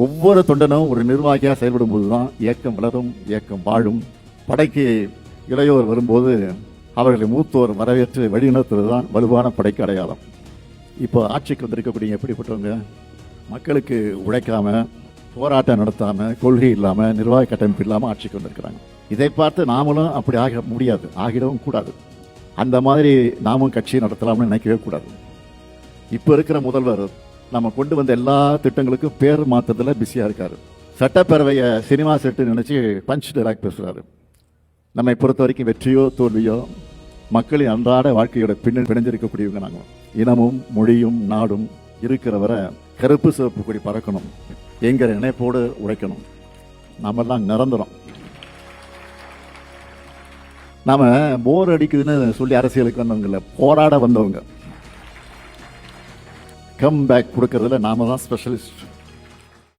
ஒவ்வொரு தொண்டனும் ஒரு நிர்வாகியாக செயல்படும் போதுதான் இயக்கம் வளரும், இயக்கம் வாழும். படைக்கு இளையோர் வரும்போது அவர்களை மூத்தோர் வரவேற்று வழிநடத்துவது தான் வலுவான படைக்கு அடையாளம். இப்போ ஆட்சிக்கு வந்திருக்கக்கூடிய எப்படிப்பட்டவங்க? மக்களுக்கு உழைக்காம, போராட்டம் நடத்தாம, கொள்கை இல்லாம, நிர்வாக கட்டமைப்பு இல்லாம ஆட்சிக்கு வந்திருக்கிறாங்க. இதை பார்த்து நாமளும் அப்படி ஆக முடியாது, ஆகிடவும் கூடாது. அந்த மாதிரி நாமும் கட்சி நடத்தலாம்னு நினைக்கவே கூடாது. இப்போ இருக்கிற முதல்வர் நம்ம கொண்டு வந்த எல்லா திட்டங்களுக்கும் பேர் மாற்றத்துல பிஸியா இருக்காரு. சட்டப்பேரவையை சினிமா செட்டு நினைச்சு பஞ்ச் டைலாக் பேசுறாரு. நம்மை பொறுத்த வரைக்கும் வெற்றியோ தோல்வியோ மக்களின் அன்றாட வாழ்க்கையோட பிணைஞ்சிருக்கக்கூடியவங்க நாங்கள். இனமும் மொழியும் நாடும் இருக்கிறவரை கருப்பு சிவப்பு கொடி பறக்கணும் என்கிற நினைப்போடு உழைக்கணும். நாமெல்லாம் நிரந்தரம். நாம போர் அடிக்குதுன்னு சொல்லி அரசியலுக்கு வந்தவங்க இல்லை, போராட வந்தவங்க. கம் பேக் கொடுக்கறதுல நாம தான் ஸ்பெஷலிஸ்ட்.